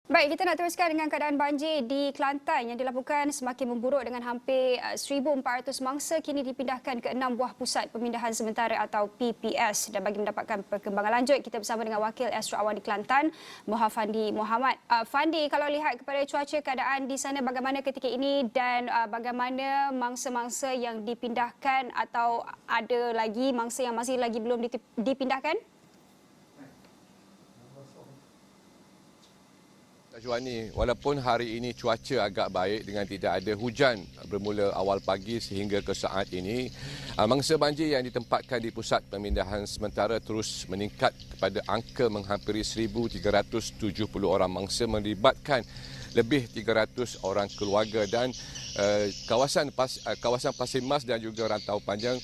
Baik, kita nak teruskan dengan keadaan banjir di Kelantan yang dilaporkan semakin memburuk dengan hampir 1,400 mangsa kini dipindahkan ke 6 buah pusat pemindahan sementara atau PPS. Dan bagi mendapatkan perkembangan lanjut, kita bersama dengan Wakil Astro Awan di Kelantan, Fandi Muhammad. Fandi, kalau lihat kepada cuaca keadaan di sana bagaimana ketika ini dan bagaimana mangsa-mangsa yang dipindahkan atau ada lagi mangsa yang masih lagi belum dipindahkan? Syazwani, walaupun hari ini cuaca agak baik dengan tidak ada hujan bermula awal pagi sehingga ke saat ini, mangsa banjir yang ditempatkan di pusat pemindahan sementara terus meningkat kepada angka menghampiri 1,370 orang mangsa melibatkan lebih 300 orang keluarga dan kawasan Pasir Mas dan juga Rantau Panjang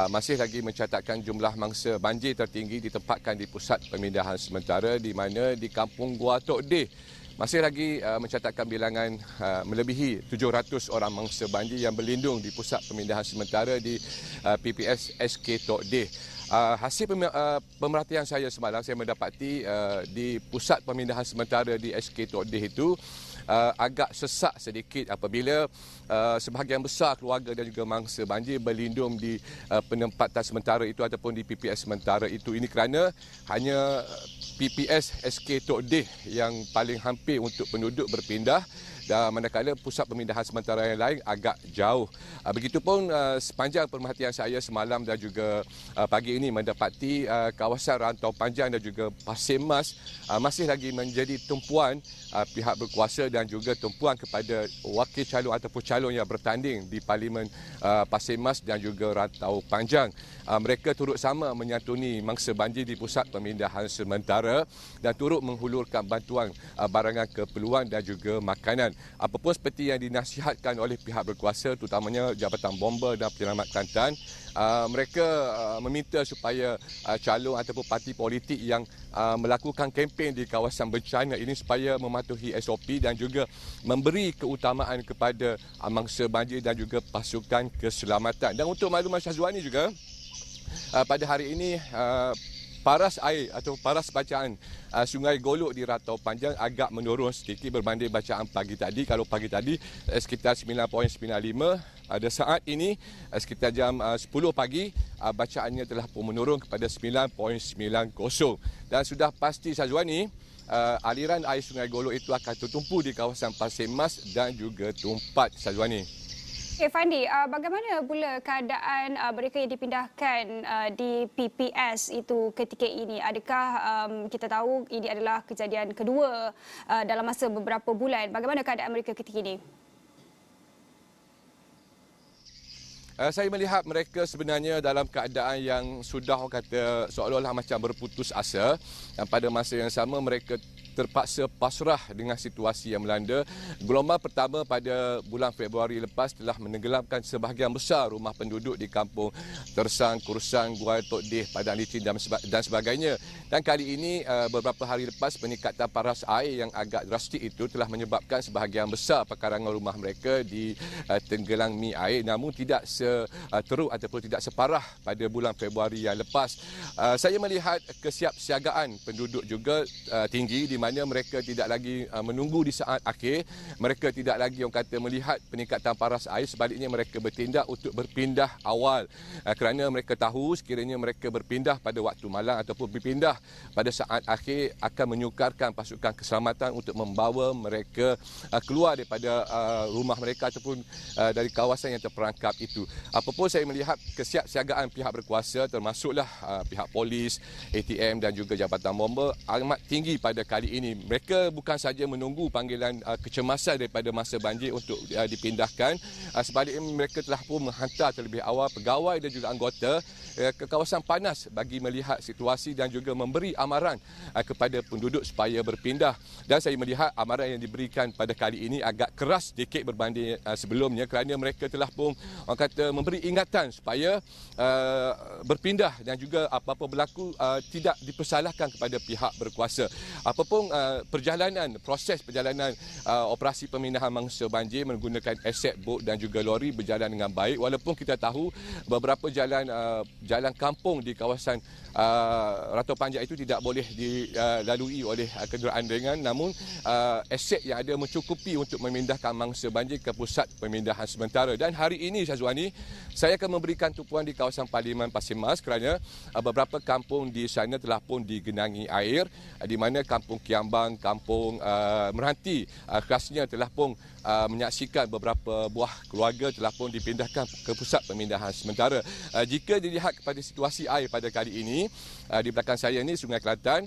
masih lagi mencatatkan jumlah mangsa banjir tertinggi ditempatkan di pusat pemindahan sementara di mana di Kampung Gua Tok Deh masih lagi mencatatkan bilangan melebihi 700 orang mangsa banjir yang berlindung di pusat pemindahan sementara di PPS SK Tok Deh. Hasil pemerhatian saya semalam, saya mendapati di pusat pemindahan sementara di SK Tok Deh itu agak sesak sedikit apabila sebahagian besar keluarga dan juga mangsa banjir berlindung di penempatan sementara itu ataupun di PPS sementara itu. Ini kerana hanya PPS SK Tok Deh yang paling hampir untuk penduduk berpindah dan manakala pusat pemindahan sementara yang lain agak jauh. Begitupun sepanjang pemerhatian saya semalam dan juga pagi ini mendapati kawasan Rantau Panjang dan juga Pasir Mas masih lagi menjadi tumpuan pihak berkuasa dan juga tumpuan kepada wakil calon ataupun calon yang bertanding di Parlimen Pasir Mas dan juga Rantau Panjang. Mereka turut sama menyantuni mangsa banjir di pusat pemindahan sementara dan turut menghulurkan bantuan barangan keperluan dan juga makanan. Apapun seperti yang dinasihatkan oleh pihak berkuasa terutamanya Jabatan Bomba dan Penyelamat Kelantan, mereka meminta supaya calon ataupun parti politik yang melakukan kempen di kawasan bencana ini supaya mematuhi SOP dan juga memberi keutamaan kepada mangsa banjir dan juga pasukan keselamatan. Dan untuk makluman Syazwani juga, pada hari ini paras air atau paras bacaan Sungai Golok di Rantau Panjang agak menurun sedikit berbanding bacaan pagi tadi. Kalau pagi tadi sekitar 9.95, pada saat ini sekitar jam 10 pagi bacaannya telah pun menurun kepada 9.90. Dan sudah pasti Syazwani, aliran air Sungai Golok itu akan tertumpu di kawasan Pasir Mas dan juga Tumpat, Syazwani. Okay, Fandi, bagaimana pula keadaan mereka yang dipindahkan di PPS itu ketika ini? Adakah kita tahu ini adalah kejadian kedua dalam masa beberapa bulan? Bagaimana keadaan mereka ketika ini? Saya melihat mereka sebenarnya dalam keadaan yang sudah orang kata seolah-olah macam berputus asa, dan pada masa yang sama mereka terpaksa pasrah dengan situasi yang melanda. Gelombang pertama pada bulan Februari lepas telah menenggelamkan sebahagian besar rumah penduduk di kampung Tersang, Kursang, Gua Tok Deh, Padang Licin dan sebagainya. Dan kali ini beberapa hari lepas peningkatan paras air yang agak drastik itu telah menyebabkan sebahagian besar pekarangan rumah mereka ditenggelami air, namun tidak seteruk ataupun tidak separah pada bulan Februari yang lepas. Saya melihat kesiapsiagaan penduduk juga tinggi di mana mereka tidak lagi menunggu di saat akhir, mereka tidak lagi orang kata melihat peningkatan paras air, sebaliknya mereka bertindak untuk berpindah awal kerana mereka tahu sekiranya mereka berpindah pada waktu malam ataupun berpindah pada saat akhir akan menyukarkan pasukan keselamatan untuk membawa mereka keluar daripada rumah mereka ataupun dari kawasan yang terperangkap itu. Apapun saya melihat kesiapsiagaan pihak berkuasa termasuklah pihak polis, ATM dan juga Jabatan Bomba amat tinggi pada kali ini. Mereka bukan saja menunggu panggilan kecemasan daripada masa banjir untuk dipindahkan, sebaliknya mereka telah pun menghantar terlebih awal pegawai dan juga anggota ke kawasan panas bagi melihat situasi dan juga memberi amaran kepada penduduk supaya berpindah. Dan saya melihat amaran yang diberikan pada kali ini agak keras sedikit berbanding sebelumnya kerana mereka telah pun orang kata memberi ingatan supaya berpindah dan juga apa-apa berlaku tidak dipersalahkan kepada pihak berkuasa. Apapun proses perjalanan operasi pemindahan mangsa banjir menggunakan aset bot dan juga lori berjalan dengan baik, walaupun kita tahu beberapa jalan kampung di kawasan Rantau panjang itu tidak boleh dilalui oleh kenderaan ringan, namun aset yang ada mencukupi untuk memindahkan mangsa banjir ke pusat pemindahan sementara. Dan hari ini Syazwani, saya akan memberikan tumpuan di kawasan Parlimen Pasir Mas kerana beberapa kampung di sana telah pun digenangi air, di mana kampung Kiambang, kampung Meranti khasnya telah pun menyaksikan beberapa buah keluarga telah pun dipindahkan ke pusat pemindahan sementara. Jika dilihat kepada situasi air pada kali ini, di belakang saya ini Sungai Kelantan,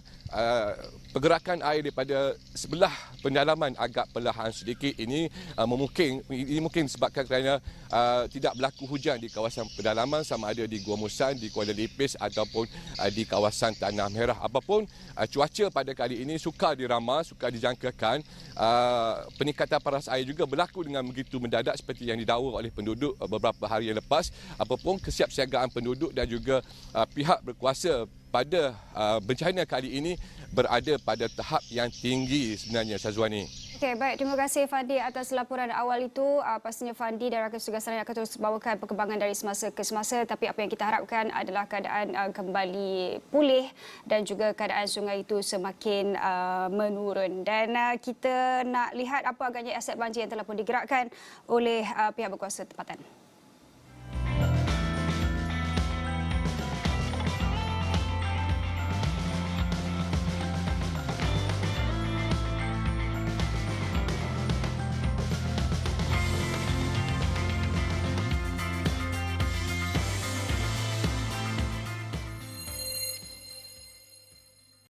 pergerakan air daripada sebelah pendalaman agak perlahan sedikit ini mungkin disebabkan kerana tidak berlaku hujan di kawasan pedalaman sama ada di Gua Musan, di Kuala Lipis ataupun di kawasan Tanah Merah. Apapun cuaca pada kali ini sukar diramal, sukar dijangkakan. Peningkatan paras air juga berlaku dengan begitu mendadak seperti yang didakwa oleh penduduk beberapa hari yang lepas. Apapun kesiapsiagaan penduduk dan juga pihak berkuasa pada bencana kali ini berada pada tahap yang tinggi sebenarnya, Syazwani. Okey, baik. Terima kasih Fandi atas laporan awal itu. Pastinya Fandi dan rakan tugas lain akan terus bawakan perkembangan dari semasa ke semasa. Tapi apa yang kita harapkan adalah keadaan kembali pulih dan juga keadaan sungai itu semakin menurun. Dan kita nak lihat apa agaknya aset banjir yang telah pun digerakkan oleh pihak berkuasa tempatan.